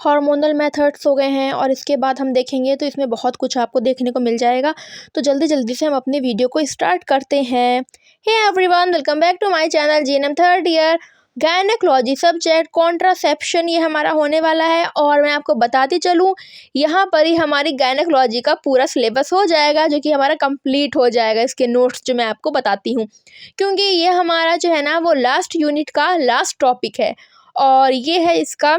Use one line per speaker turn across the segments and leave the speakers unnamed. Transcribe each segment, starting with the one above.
Hormonal methods हो गए हैं और इसके बाद हम देखेंगे तो इसमें बहुत कुछ आपको देखने को मिल जाएगा। तो जल्दी जल्दी से हम अपने वीडियो को स्टार्ट करते हैं। Hey everyone, welcome back to my channel GNM third year gynaecology subject contraception ये हमारा होने वाला है। और मैं आपको बताती चलूँ, यहाँ पर ही हमारी गायनेकोलॉजी का पूरा सिलेबस हो जाएगा, जो कि हमारा कंप्लीट हो जाएगा। इसके नोट्स जो मैं आपको बताती हूँ, क्योंकि ये हमारा जो है ना वो लास्ट यूनिट का लास्ट टॉपिक है। और ये है इसका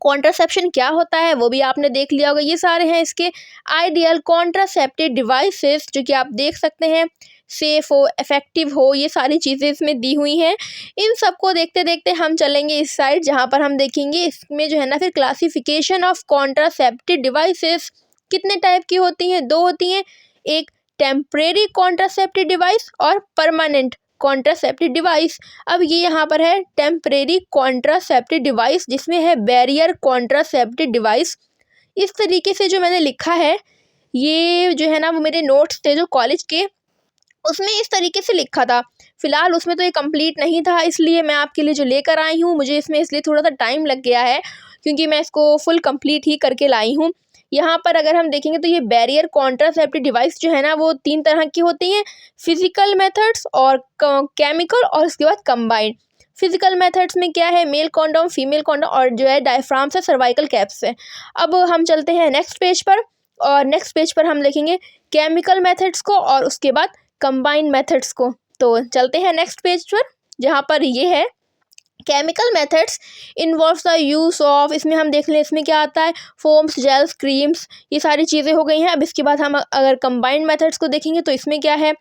कॉन्ट्रासेप्शन क्या होता है वो भी आपने देख लिया होगा। ये सारे हैं इसके आइडियल कॉन्ट्रासेप्टिव डिवाइसेस, जो कि आप देख सकते हैं, सेफ हो, इफेक्टिव हो, ये सारी चीज़ें इसमें दी हुई हैं। इन सबको देखते देखते हम चलेंगे इस साइड, जहाँ पर हम देखेंगे इसमें जो है ना फिर क्लासिफिकेशन ऑफ कॉन्ट्रासेप्टिव डिवाइसेस कितने टाइप की होती हैं। दो होती हैं, एक टेम्परेरी कॉन्ट्रासेप्टिव डिवाइस और परमानेंट कॉन्ट्रासेप्टिव डिवाइस। अब ये यहाँ पर है टेम्परेरी कॉन्ट्रासेप्टिव डिवाइस, जिसमें है बैरियर कॉन्ट्रासेप्टिव डिवाइस। इस तरीके से जो मैंने लिखा है, ये जो है ना वो मेरे नोट्स थे जो कॉलेज के, उसमें इस तरीके से लिखा था। फिलहाल उसमें तो ये कंप्लीट नहीं था, इसलिए मैं आपके लिए जो लेकर आई हूँ, मुझे इसमें इसलिए थोड़ा सा टाइम लग गया है, क्योंकि मैं इसको फुल कंप्लीट ही करके लाई हूँ। यहाँ पर अगर हम देखेंगे तो ये बैरियर कॉन्ट्रासेप्टिव डिवाइस जो है ना वो 3 तरह की होती हैं, फिजिकल मेथड्स और केमिकल और उसके बाद कंबाइंड। फिजिकल मेथड्स में क्या है, मेल कॉन्डोम, फीमेल कॉन्डोम और जो है डायफ्राम से, सर्वाइकल कैप्स से। अब हम चलते हैं नेक्स्ट पेज पर, और नेक्स्ट पेज पर हम लिखेंगे केमिकल मेथड्स को और उसके बाद कंबाइंड मेथड्स को। तो चलते हैं नेक्स्ट पेज पर, जहाँ पर ये है chemical methods involves the use of, इसमें हम देख लें इसमें क्या आता है, फोम्स, जेल्स, क्रीम्स, ये सारी चीज़ें हो गई हैं। अब इसके बाद हम अगर कंबाइंड मेथड्स को देखेंगे तो इसमें क्या है,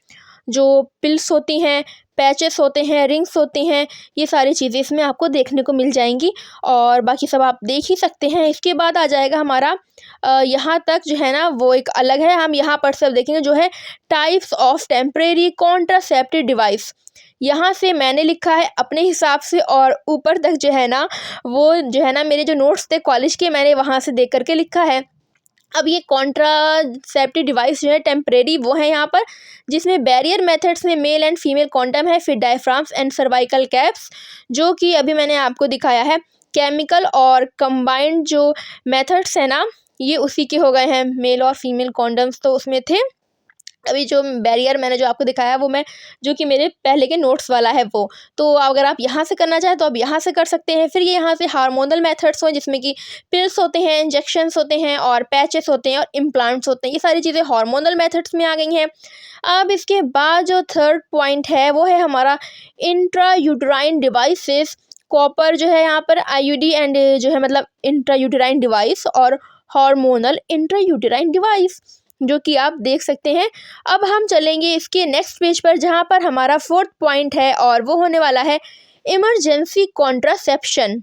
जो पिल्स होती हैं, पैचेस होते हैं, रिंग्स होती हैं, ये सारी चीज़ें इसमें आपको देखने को मिल जाएंगी। और बाकी सब आप देख ही सकते हैं। इसके बाद आ जाएगा हमारा यहाँ तक जो है ना वो एक अलग है। हम यहाँ पर सब देखेंगे जो है types of temporary contraceptive device. यहाँ से मैंने लिखा है अपने हिसाब से, और ऊपर तक जो है ना वो जो है ना मेरे जो नोट्स थे कॉलेज के, मैंने वहाँ से देख करके लिखा है। अब ये कॉन्ट्रासेप्टिव डिवाइस जो है टेम्परेरी वो है यहाँ पर, जिसमें बैरियर मेथड्स में मेल एंड फीमेल कॉन्डम है, फिर डायफ्राम्स एंड सर्वाइकल कैप्स, जो कि अभी मैंने आपको दिखाया है। केमिकल और कंबाइंड जो मेथड्स है ना, ये उसी के हो गए हैं, मेल और फीमेल कॉन्डम्स तो उसमें थे। अभी जो बैरियर मैंने जो आपको दिखाया वो मैं, जो कि मेरे पहले के नोट्स वाला है वो, तो अगर आप यहाँ से करना चाहें तो आप यहाँ से कर सकते हैं। फिर ये यहाँ से हार्मोनल मेथड्स हैं, जिसमें कि पिल्स होते हैं, इंजेक्शंस होते हैं और पैचेस होते हैं और इम्प्लांट्स होते हैं। ये सारी चीज़ें हार्मोनल मेथड्स में आ गई हैं। अब इसके बाद जो थर्ड पॉइंट है वो है हमारा इंट्रायूटेराइन डिवाइसेस। कॉपर जो है यहाँ पर आईयूडी एंड जो है मतलब इंट्रायूटेराइन डिवाइस, और हार्मोनल इंट्रायूटेराइन डिवाइस, जो कि आप देख सकते हैं। अब हम चलेंगे इसके नेक्स्ट पेज पर, जहाँ पर हमारा फोर्थ पॉइंट है, और वो होने वाला है इमरजेंसी कॉन्ट्रासेप्शन।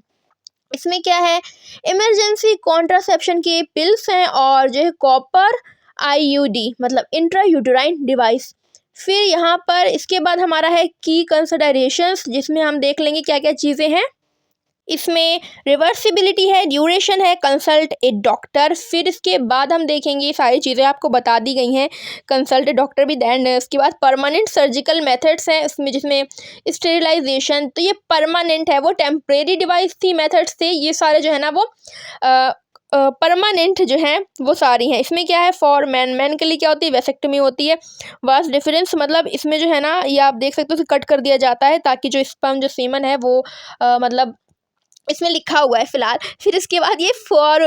इसमें क्या है, इमरजेंसी कॉन्ट्रासेप्शन के पिल्स हैं और जो है कॉपर आईयूडी मतलब इंट्रायूटेराइन डिवाइस। फिर यहाँ पर इसके बाद हमारा है की कंसिडरेशंस, जिसमें हम देख लेंगे क्या क्या चीज़ें हैं। इसमें रिवर्सिबिलिटी है, ड्यूरेशन है, कंसल्ट ए डॉक्टर। फिर इसके बाद हम देखेंगे, ये सारी चीज़ें आपको बता दी गई हैं, कंसल्ट ए डॉक्टर भी। दैन इसके बाद परमानेंट सर्जिकल मेथड्स हैं इसमें, जिसमें स्टेरिलाइजेशन, तो ये परमानेंट है, वो टेम्परेरी डिवाइस थी, मेथड्स थे, ये सारे जो है ना वो परमानेंट जो हैं वो सारी हैं। इसमें क्या है, फॉर मैन के लिए क्या होती है, वेसेक्टमी होती है। वास्ट डिफरेंस मतलब इसमें जो है ना ये आप देख सकते हो, उसे कट कर दिया जाता है ताकि जो स्पर्म जो सीमन है वो मतलब इसमें लिखा हुआ है फिलहाल। फिर इसके बाद ये फॉर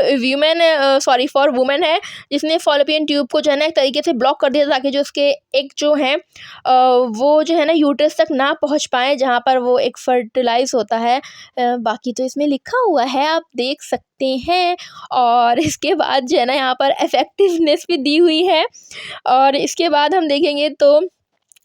वुमेन है, जिसने फॉलोपियन ट्यूब को जो है ना एक तरीके से ब्लॉक कर दिया, ताकि जो उसके एक जो है वो जो है ना यूट्रस तक ना पहुंच पाए, जहां पर वो एक फर्टिलाइज होता है। बाकी तो इसमें लिखा हुआ है, आप देख सकते हैं। और इसके बाद जो है ना यहाँ पर इफेक्टिवनेस भी दी हुई है। और इसके बाद हम देखेंगे तो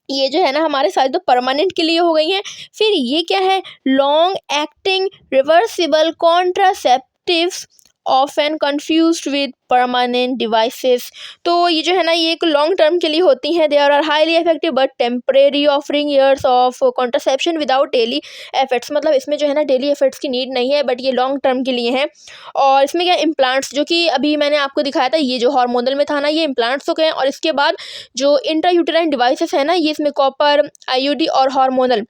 ये जो है ना हमारे सारे तो परमानेंट के लिए हो गई हैं। फिर ये क्या है, long acting reversible contraceptives often confused with permanent devices. तो ये जो है ना ये एक लॉन्ग टर्म के लिए होती हैं। They are highly effective but temporary, offering years of contraception without daily efforts, मतलब इसमें जो है ना डेली एफर्ट्स की नीड नहीं है, बट ये लॉन्ग टर्म के लिए हैं। और इसमें क्या इम्प्लांट्स, जो कि अभी मैंने आपको दिखाया था, ये जो हार्मोनल में था ना, ये इम्प्लांट्स हो गए। और इसके बाद जो इंट्रायूटेराइन डिवाइसेस है ना, ये इसमें कॉपर आईयूडी और हार्मोनल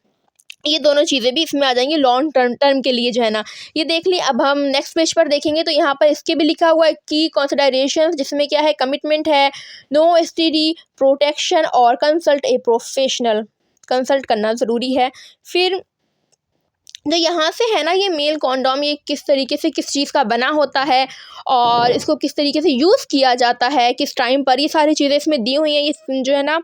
ये दोनों चीज़ें भी इसमें आ जाएंगी लॉन्ग टर्म के लिए जो है ना। ये देख ली। अब हम नेक्स्ट पेज पर देखेंगे तो यहाँ पर इसके भी लिखा हुआ है की कंसिडरेशन, जिसमें क्या है, कमिटमेंट है, नो एसटीडी, प्रोटेक्शन और कंसल्ट ए प्रोफेशनल, कंसल्ट करना ज़रूरी है। फिर जो यहाँ से है ना, ये मेल कॉन्डोम ये किस तरीके से किस चीज़ का बना होता है और इसको किस तरीके से यूज़ किया जाता है, किस टाइम पर, ये सारी चीज़ें इसमें दी हुई हैं, ये जो है ना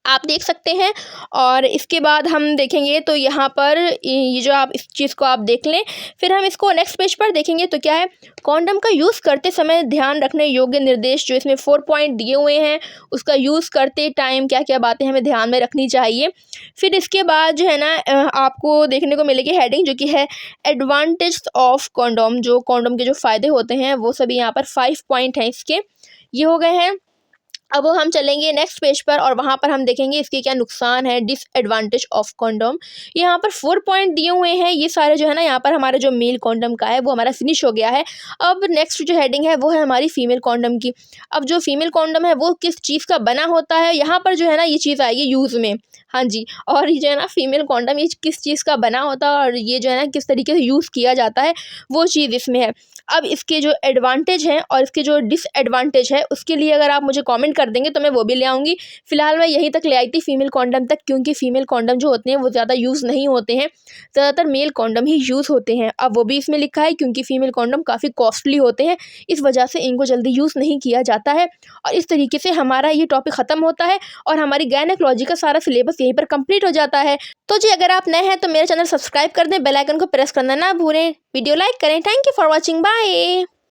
आप देख सकते हैं। और इसके बाद हम देखेंगे तो यहाँ पर ये जो आप इस चीज़ को आप देख लें। फिर हम इसको नेक्स्ट पेज पर देखेंगे तो क्या है, कॉन्डम का यूज़ करते समय ध्यान रखने योग्य निर्देश, जो इसमें 4 पॉइंट दिए हुए हैं, उसका यूज़ करते टाइम क्या क्या बातें हमें ध्यान में रखनी चाहिए। फिर इसके बाद जो है ना आपको देखने को मिलेगी हेडिंग, जो कि है एडवांटेज ऑफ कॉन्डोम, जो कॉन्डोम के जो फ़ायदे होते हैं वो सभी यहाँ पर 5 पॉइंट हैं इसके, ये हो गए हैं। अब हम चलेंगे नेक्स्ट पेज पर और वहाँ पर हम देखेंगे इसके क्या नुकसान है, डिसएडवांटेज ऑफ कॉन्डोम। यहाँ पर 4 पॉइंट दिए हुए हैं, ये सारे जो है ना यहाँ पर हमारा जो मेल कॉन्डम का है वो हमारा फिनिश हो गया है। अब नेक्स्ट जो हेडिंग है वो है हमारी फीमेल कॉन्डम की। अब जो फीमेल कॉन्डम है वो किस चीज़ का बना होता है, यहाँ पर जो है ना ये चीज़ आएगी यूज़ में। हाँ जी, और ये जो है ना फीमेल कॉन्डम ये किस चीज़ का बना होता है और ये जो है ना किस तरीके से यूज़ किया जाता है, वो चीज़ इसमें है। अब इसके जो एडवांटेज हैं और इसके जो डिसएडवांटेज है उसके लिए अगर आप मुझे कमेंट कर देंगे तो मैं वो भी ले आऊँगी। फ़िलहाल मैं यहीं तक ले आई थी फीमेल कॉन्डम तक, क्योंकि फीमेल कॉन्डम जो होते हैं वो ज़्यादा यूज़ नहीं होते हैं, ज़्यादातर मेल कॉन्डम ही यूज़ होते हैं। अब वो भी इसमें लिखा है क्योंकि फीमेल कॉन्डम काफ़ी कॉस्टली होते हैं, इस वजह से इनको जल्दी यूज़ नहीं किया जाता है। और इस तरीके से हमारा ये टॉपिक ख़त्म होता है और हमारी गायनेकोलॉजी का सारा सिलेबस यहीं पर कंप्लीट हो जाता है। तो जी अगर आप नए हैं तो मेरे चैनल सब्सक्राइब कर दें, बेल आइकन को प्रेस करना ना भूलें, वीडियो लाइक करें। Thank you for watching, bye.